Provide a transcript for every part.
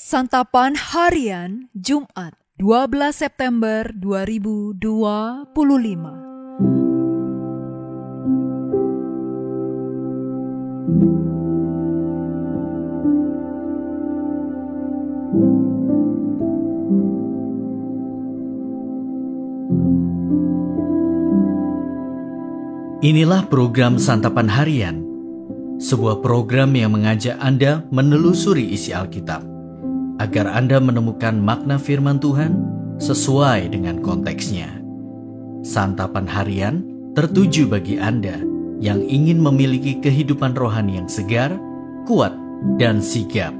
Santapan Harian Jumat 12 September 2025. Inilah program Santapan Harian, sebuah program yang mengajak Anda menelusuri isi Alkitab, agar Anda menemukan makna firman Tuhan sesuai dengan konteksnya. Santapan Harian tertuju bagi Anda yang ingin memiliki kehidupan rohani yang segar, kuat, dan sigap.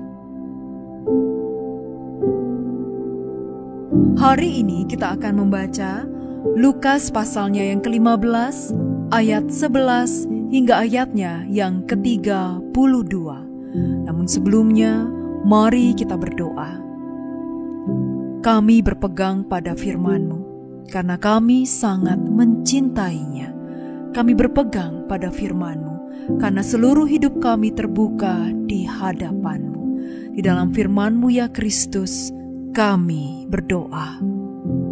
Hari ini kita akan membaca Lukas pasalnya yang ke-15, ayat 11 hingga ayatnya yang ke-32. Namun sebelumnya, mari kita berdoa. Kami berpegang pada firman-Mu, karena kami sangat mencintainya. Kami berpegang pada firman-Mu, karena seluruh hidup kami terbuka di hadapan-Mu. Di dalam firman-Mu ya Kristus, kami berdoa.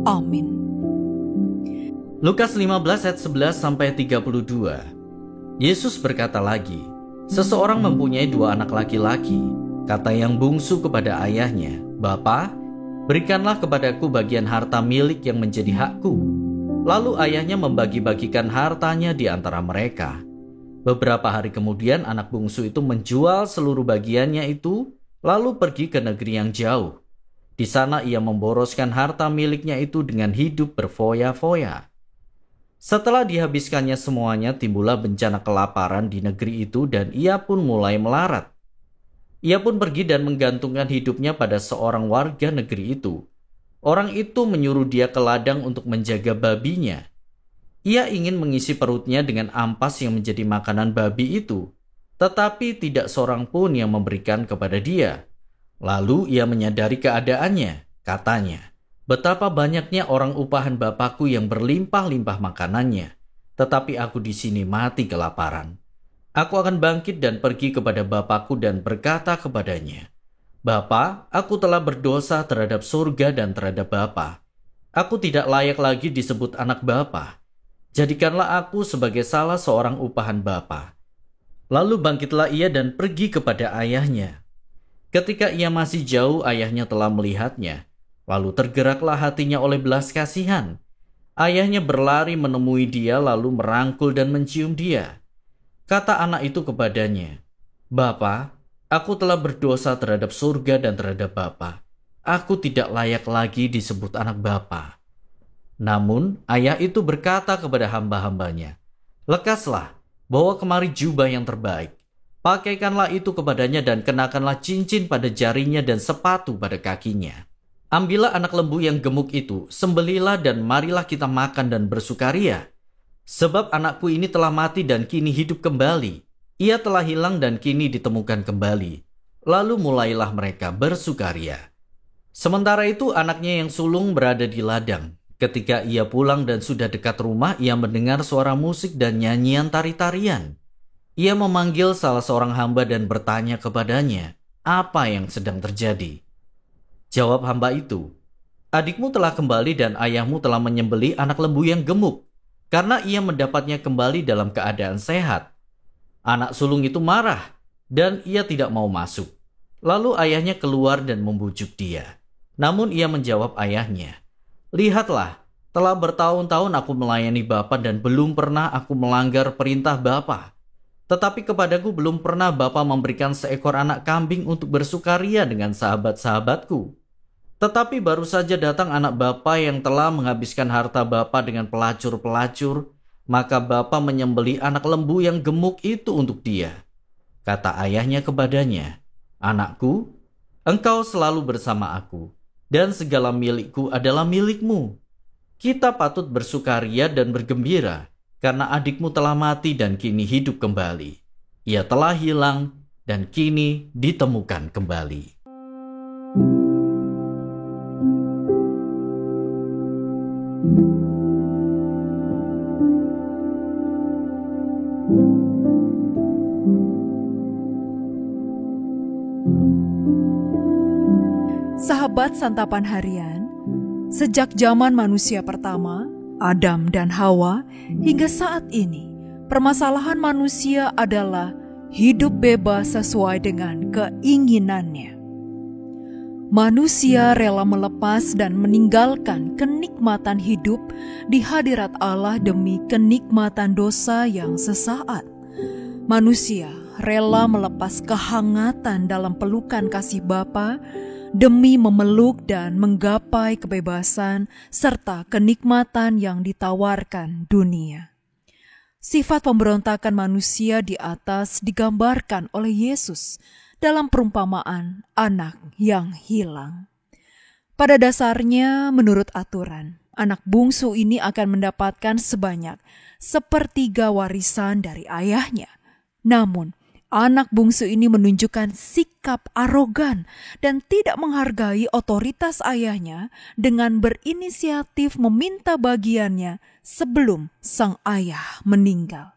Amin. Lukas 15 ayat 11 sampai 32. Yesus berkata lagi, seseorang mempunyai 2 anak laki-laki. Kata yang bungsu kepada ayahnya, "Bapa, berikanlah kepadaku bagian harta milik yang menjadi hakku." Lalu ayahnya membagi-bagikan hartanya di antara mereka. Beberapa hari kemudian anak bungsu itu menjual seluruh bagiannya itu, lalu pergi ke negeri yang jauh. Di sana ia memboroskan harta miliknya itu dengan hidup berfoya-foya. Setelah dihabiskannya semuanya, timbullah bencana kelaparan di negeri itu dan ia pun mulai melarat. Ia pun pergi dan menggantungkan hidupnya pada seorang warga negeri itu. Orang itu menyuruh dia ke ladang untuk menjaga babinya. Ia ingin mengisi perutnya dengan ampas yang menjadi makanan babi itu, tetapi tidak seorang pun yang memberikan kepada dia. Lalu ia menyadari keadaannya, katanya, "Betapa banyaknya orang upahan Bapakku yang berlimpah-limpah makanannya, tetapi aku di sini mati kelaparan. Aku akan bangkit dan pergi kepada Bapakku dan berkata kepadanya, Bapa, aku telah berdosa terhadap surga dan terhadap Bapa. Aku tidak layak lagi disebut anak Bapa. Jadikanlah aku sebagai salah seorang upahan Bapa." Lalu bangkitlah ia dan pergi kepada ayahnya. Ketika ia masih jauh, ayahnya telah melihatnya. Lalu tergeraklah hatinya oleh belas kasihan. Ayahnya berlari menemui dia lalu merangkul dan mencium dia. Kata anak itu kepadanya, "Bapa, aku telah berdosa terhadap surga dan terhadap Bapa. Aku tidak layak lagi disebut anak Bapa." Namun ayah itu berkata kepada hamba-hambanya, "Lekaslah, bawa kemari jubah yang terbaik. Pakaikanlah itu kepadanya dan kenakanlah cincin pada jarinya dan sepatu pada kakinya. Ambillah anak lembu yang gemuk itu, sembelihlah dan marilah kita makan dan bersukaria. Sebab anakku ini telah mati dan kini hidup kembali. Ia telah hilang dan kini ditemukan kembali." Lalu mulailah mereka bersukaria. Sementara itu anaknya yang sulung berada di ladang. Ketika ia pulang dan sudah dekat rumah, ia mendengar suara musik dan nyanyian tari-tarian. Ia memanggil salah seorang hamba dan bertanya kepadanya, apa yang sedang terjadi. Jawab hamba itu, "Adikmu telah kembali dan ayahmu telah menyembelih anak lembu yang gemuk, karena ia mendapatnya kembali dalam keadaan sehat." Anak sulung itu marah, dan ia tidak mau masuk. Lalu ayahnya keluar dan membujuk dia. Namun ia menjawab ayahnya, "Lihatlah, telah bertahun-tahun aku melayani Bapa dan belum pernah aku melanggar perintah Bapa. Tetapi kepadaku belum pernah Bapa memberikan seekor anak kambing untuk bersukaria dengan sahabat-sahabatku. Tetapi baru saja datang anak Bapa yang telah menghabiskan harta Bapa dengan pelacur-pelacur, maka Bapa menyembelih anak lembu yang gemuk itu untuk dia." Kata ayahnya kepadanya, "Anakku, engkau selalu bersama aku, dan segala milikku adalah milikmu. Kita patut bersukaria dan bergembira, karena adikmu telah mati dan kini hidup kembali. Ia telah hilang dan kini ditemukan kembali." Sahabat santapan harian, sejak zaman manusia pertama, Adam dan Hawa, hingga saat ini, permasalahan manusia adalah hidup bebas sesuai dengan keinginannya. Manusia rela melepas dan meninggalkan kenikmatan hidup di hadirat Allah demi kenikmatan dosa yang sesaat. Manusia rela melepas kehangatan dalam pelukan kasih Bapa demi memeluk dan menggapai kebebasan serta kenikmatan yang ditawarkan dunia. Sifat pemberontakan manusia di atas digambarkan oleh Yesus dalam perumpamaan anak yang hilang. Pada dasarnya, menurut aturan, anak bungsu ini akan mendapatkan sebanyak 1/3 warisan dari ayahnya. Namun, anak bungsu ini menunjukkan sikap arogan dan tidak menghargai otoritas ayahnya dengan berinisiatif meminta bagiannya sebelum sang ayah meninggal.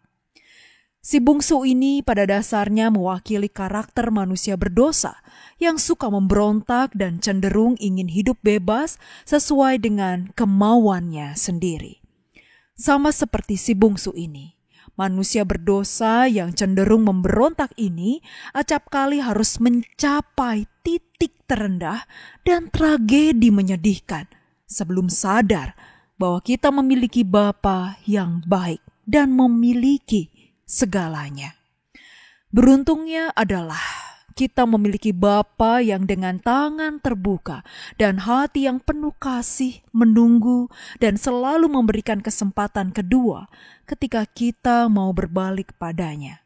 Si bungsu ini pada dasarnya mewakili karakter manusia berdosa yang suka memberontak dan cenderung ingin hidup bebas sesuai dengan kemauannya sendiri. Sama seperti si bungsu ini, manusia berdosa yang cenderung memberontak ini acap kali harus mencapai titik terendah dan tragedi menyedihkan sebelum sadar bahwa kita memiliki Bapa yang baik dan memiliki segalanya. Beruntungnya adalah kita memiliki Bapa yang dengan tangan terbuka dan hati yang penuh kasih menunggu dan selalu memberikan kesempatan kedua ketika kita mau berbalik padanya.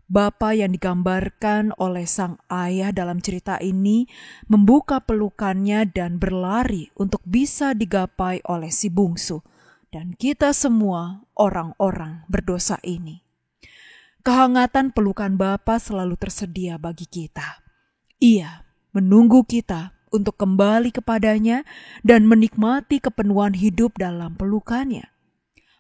Bapa yang digambarkan oleh sang ayah dalam cerita ini membuka pelukannya dan berlari untuk bisa digapai oleh si bungsu dan kita semua orang-orang berdosa ini. Kehangatan pelukan Bapa selalu tersedia bagi kita. Ia menunggu kita untuk kembali kepadanya dan menikmati kepenuhan hidup dalam pelukannya.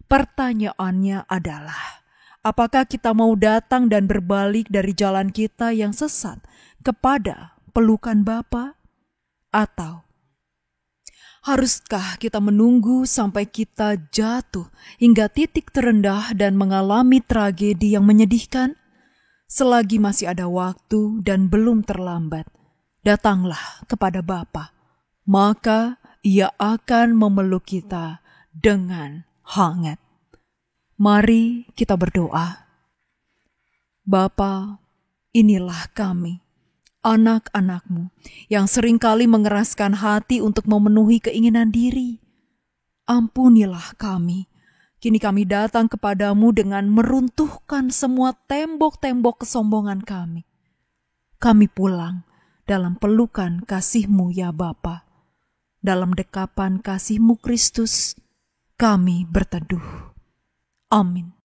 Pertanyaannya adalah, apakah kita mau datang dan berbalik dari jalan kita yang sesat kepada pelukan Bapa? Atau haruskah kita menunggu sampai kita jatuh hingga titik terendah dan mengalami tragedi yang menyedihkan? Selagi masih ada waktu dan belum terlambat, datanglah kepada Bapa, maka Ia akan memeluk kita dengan hangat. Mari kita berdoa. Bapa, inilah kami, anak-anak-Mu yang seringkali mengeraskan hati untuk memenuhi keinginan diri. Ampunilah kami. Kini kami datang kepadamu dengan meruntuhkan semua tembok-tembok kesombongan kami. Kami pulang dalam pelukan kasih-Mu ya Bapa. Dalam dekapan kasih-Mu Kristus, kami berteduh. Amin.